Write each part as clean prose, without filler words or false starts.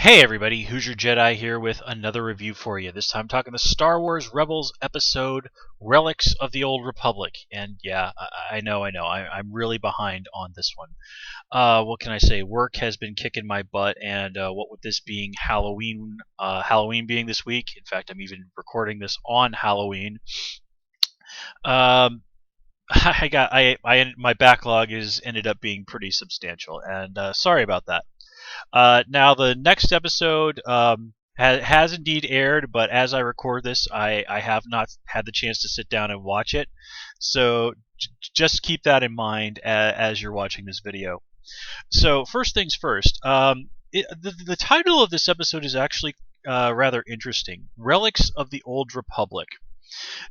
Hey everybody, Who's Your Jedi here with another review for you. This time talking the Star Wars Rebels episode Relics of the Old Republic. And yeah, I'm really behind on this one. What can I say? Work has been kicking my butt, and what with this being Halloween being this week. In fact, I'm even recording this on Halloween. Um, my backlog is ended up being pretty substantial, and sorry about that. Now, the next episode has indeed aired, but as I record this, I have not had the chance to sit down and watch it. So just keep that in mind as you're watching this video. So, first things first, the title of this episode is actually rather interesting: Relics of the Old Republic.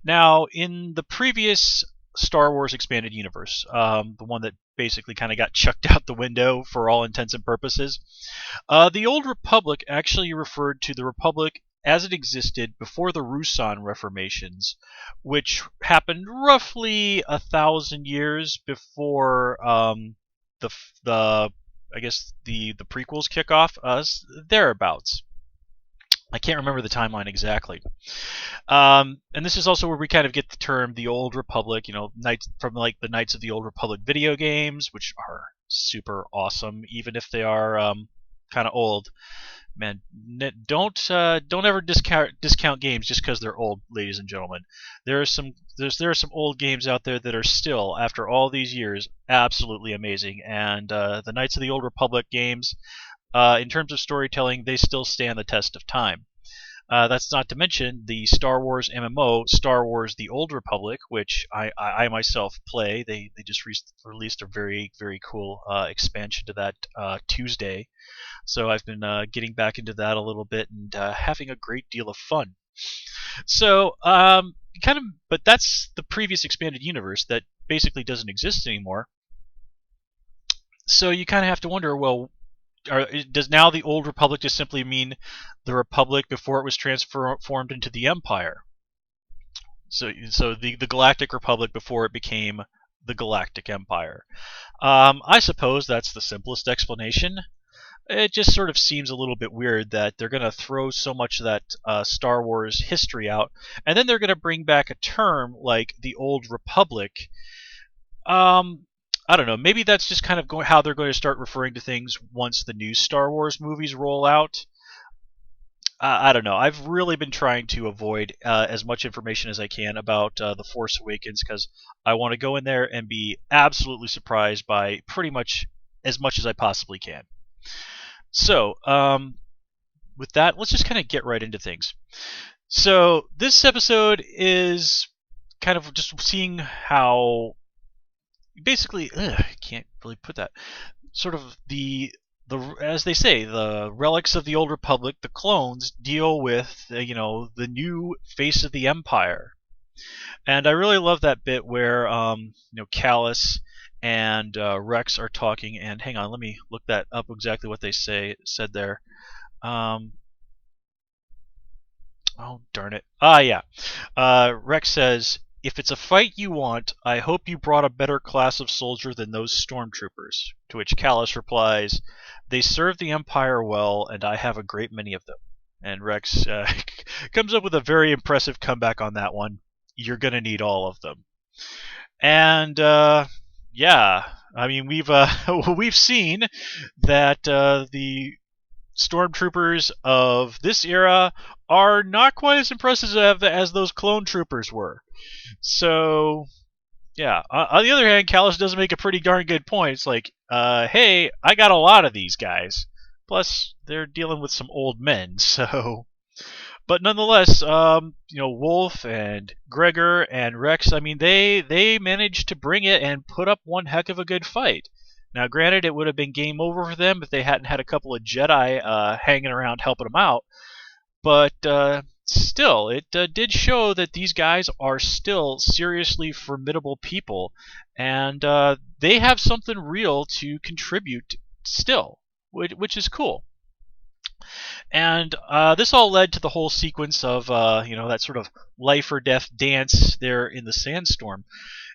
Now, in the previous Star Wars expanded universe, the one that basically kind of got chucked out the window for all intents and purposes, the Old Republic actually referred to the Republic as it existed before the Ruusan reformations, which happened roughly 1,000 years before the I guess the prequels kick off, thereabouts. I can't remember the timeline exactly. And this is also where we kind of get the term the Old Republic, knights from like the Knights of the Old Republic video games, which are super awesome, even if they are kind of old. Man, don't ever discount games just because they're old, ladies and gentlemen. There are some old games out there that are still, after all these years, absolutely amazing. And the Knights of the Old Republic games, in terms of storytelling, they still stand the test of time. That's not to mention the Star Wars MMO, Star Wars: The Old Republic, which I myself play. They just released a very very cool expansion to that Tuesday, so I've been getting back into that a little bit and having a great deal of fun. So but that's the previous expanded universe that basically doesn't exist anymore. So you kind of have to wonder, well, does now the Old Republic just simply mean the Republic before it was transformed into the Empire? So the Galactic Republic before it became the Galactic Empire. I suppose that's the simplest explanation. It just sort of seems a little bit weird that they're going to throw so much of that Star Wars history out, and then they're going to bring back a term like the Old Republic. Um, I don't know. Maybe that's just kind of how they're going to start referring to things once the new Star Wars movies roll out. I don't know. I've really been trying to avoid as much information as I can about The Force Awakens because I want to go in there and be absolutely surprised by pretty much as I possibly can. So, with that, let's just kind of get right into things. So, this episode is kind of just seeing how basically, I can't really put that, sort of the as they say, the relics of the Old Republic, the clones deal with the new face of the Empire. And I really love that bit where Callus and Rex are talking. And hang on, let me look that up exactly what they said there. Oh darn it! Yeah. Rex says, "If it's a fight you want, I hope you brought a better class of soldier than those stormtroopers." To which Callus replies, "They serve the Empire well, and I have a great many of them." And Rex comes up with a very impressive comeback on that one. "You're gonna need all of them." And yeah, I mean we've seen that the stormtroopers of this era are not quite as impressive as those clone troopers were. So, yeah. On the other hand, Callus does make a pretty darn good point. It's like, hey, I got a lot of these guys. Plus, they're dealing with some old men, so. But nonetheless, Wolf and Gregor and Rex, I mean, they managed to bring it and put up one heck of a good fight. Now, granted, it would have been game over for them if they hadn't had a couple of Jedi hanging around helping them out. But still, it did show that these guys are still seriously formidable people, and they have something real to contribute still, which is cool. And this all led to the whole sequence of that sort of life or death dance there in the sandstorm.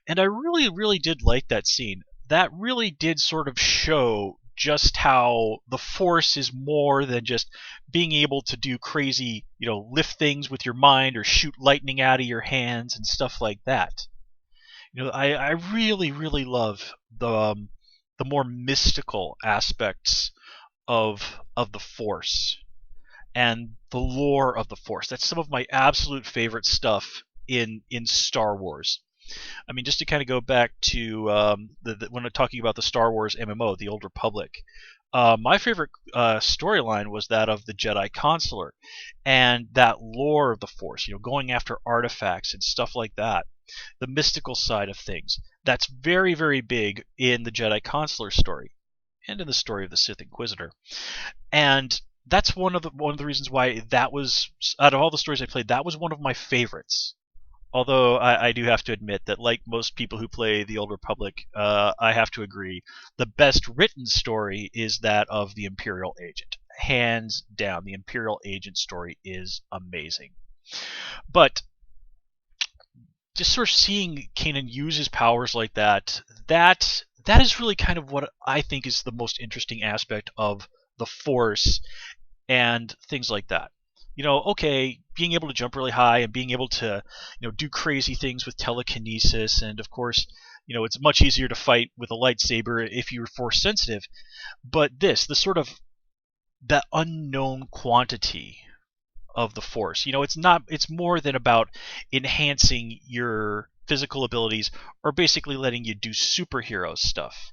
And I really, really did like that scene. That really did sort of show just how the Force is more than just being able to do crazy, lift things with your mind or shoot lightning out of your hands and stuff like that. I really, really love the more mystical aspects of the Force and the lore of the Force. That's some of my absolute favorite stuff in Star Wars. I mean, just to kind of go back to when I'm talking about the Star Wars MMO, the Old Republic, my favorite storyline was that of the Jedi Consular and that lore of the Force, going after artifacts and stuff like that. The mystical side of things. That's very, very big in the Jedi Consular story and in the story of the Sith Inquisitor. And that's one of the reasons why that was, out of all the stories I played, that was one of my favorites. Although I do have to admit that, like most people who play the Old Republic, I have to agree, the best written story is that of the Imperial Agent. Hands down, the Imperial Agent story is amazing. But just sort of seeing Kanan use his powers like that is really kind of what I think is the most interesting aspect of the Force and things like that. Okay, being able to jump really high and being able to, do crazy things with telekinesis, and of course, it's much easier to fight with a lightsaber if you're Force sensitive. But the sort of that unknown quantity of the Force, it's more than about enhancing your physical abilities or basically letting you do superhero stuff.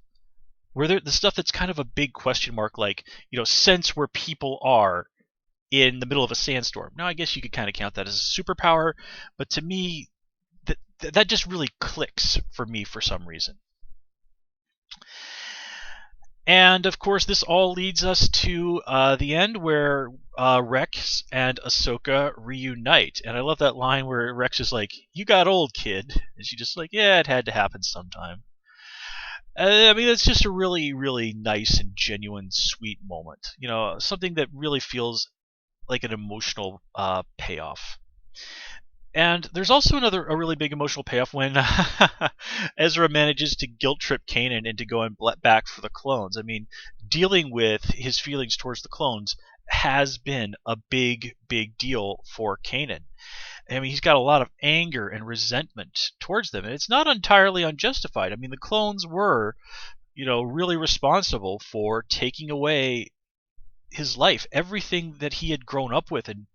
Where the stuff that's kind of a big question mark, like, sense where people are in the middle of a sandstorm. Now, I guess you could kind of count that as a superpower, but to me, that just really clicks for me for some reason. And of course, this all leads us to the end where Rex and Ahsoka reunite. And I love that line where Rex is like, "You got old, kid," and she's just like, "Yeah, it had to happen sometime." I mean, it's just a really, really nice and genuine, sweet moment. Something that really feels like an emotional payoff. And there's also a really big emotional payoff when Ezra manages to guilt trip Kanan into going back for the clones. I mean, dealing with his feelings towards the clones has been a big, big deal for Kanan. I mean, he's got a lot of anger and resentment towards them, and it's not entirely unjustified. I mean, the clones were, really responsible for taking away his life, everything that he had grown up with, and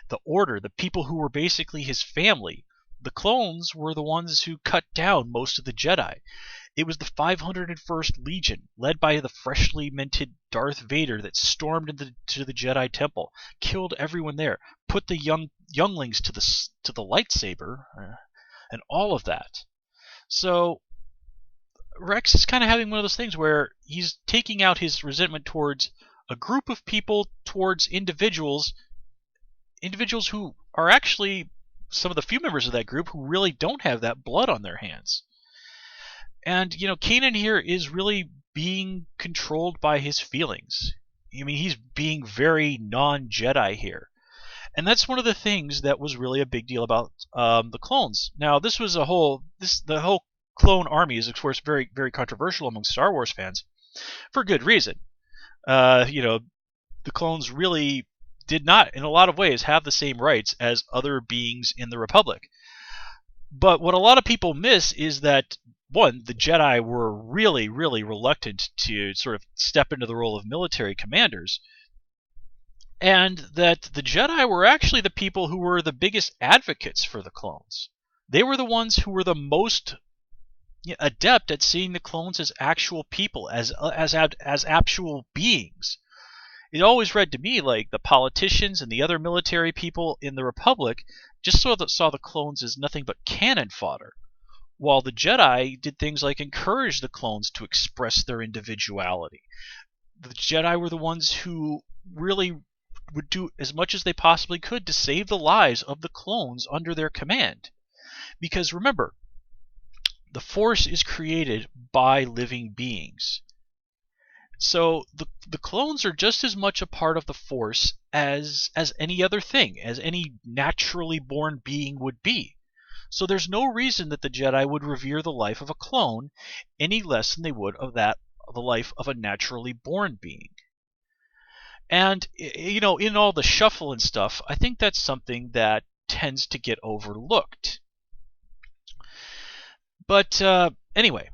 the Order, the people who were basically his family. The clones were the ones who cut down most of the Jedi. It was the 501st Legion, led by the freshly minted Darth Vader, that stormed into the Jedi Temple, killed everyone there, put the younglings to the lightsaber, and all of that. So Rex is kind of having one of those things where he's taking out his resentment towards a group of people, towards individuals who are actually some of the few members of that group who really don't have that blood on their hands. And, Kanan here is really being controlled by his feelings. I mean, he's being very non-Jedi here. And that's one of the things that was really a big deal about the clones. Now, the whole clone army is, of course, very, very controversial among Star Wars fans for good reason. The clones really did not, in a lot of ways, have the same rights as other beings in the Republic. But what a lot of people miss is that, one, the Jedi were really, really reluctant to sort of step into the role of military commanders, and that the Jedi were actually the people who were the biggest advocates for the clones. They were the ones who were the most adept at seeing the clones as actual people, as actual beings. It always read to me like the politicians and the other military people in the Republic just saw the clones as nothing but cannon fodder, while the Jedi did things like encourage the clones to express their individuality. The Jedi were the ones who really would do as much as they possibly could to save the lives of the clones under their command. Because remember, the Force is created by living beings. So the clones are just as much a part of the Force as any other thing, as any naturally born being would be. So there's no reason that the Jedi would revere the life of a clone any less than they would of that the life of a naturally born being. And you know, in all the shuffle and stuff, I think that's something that tends to get overlooked. But anyway,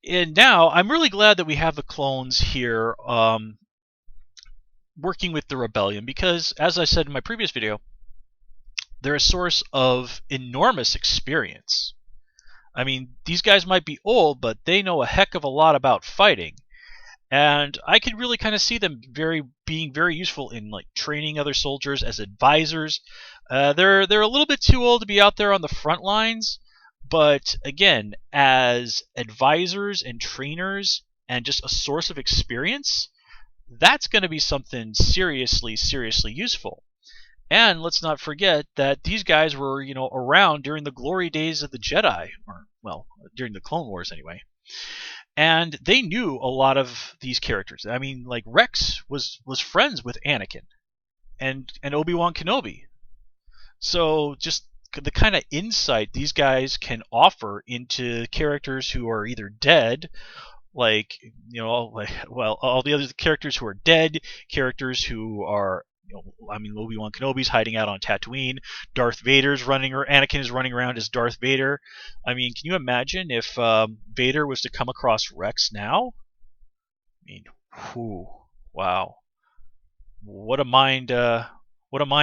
and now I'm really glad that we have the clones here working with the rebellion, because as I said in my previous video, they're a source of enormous experience. I mean, these guys might be old, but they know a heck of a lot about fighting. And I could really kind of see them being very useful in like training other soldiers as advisors. They're a little bit too old to be out there on the front lines, but again, as advisors and trainers and just a source of experience, that's going to be something seriously useful. And let's not forget that these guys were, you know, around during the glory days of the Jedi, or well, during the Clone Wars anyway. And they knew a lot of these characters. I mean, like Rex was friends with Anakin and Obi-Wan Kenobi. So just the kind of insight these guys can offer into characters who are either dead, like, you know, like, well, all the other characters who are dead, characters who are, you know, I mean, Obi-Wan Kenobi's hiding out on Tatooine. Darth Vader's running, or Anakin is running around as Darth Vader. I mean, can you imagine if Vader was to come across Rex now? I mean, whew, wow, what a mind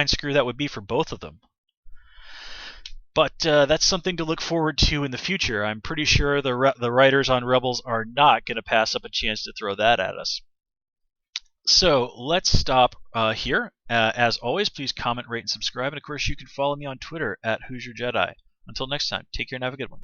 screw that would be for both of them. But that's something to look forward to in the future. I'm pretty sure the writers on Rebels are not going to pass up a chance to throw that at us. So let's stop here. As always, please comment, rate, and subscribe. And of course, you can follow me on Twitter at Who's Your Jedi. Until next time, take care and have a good one.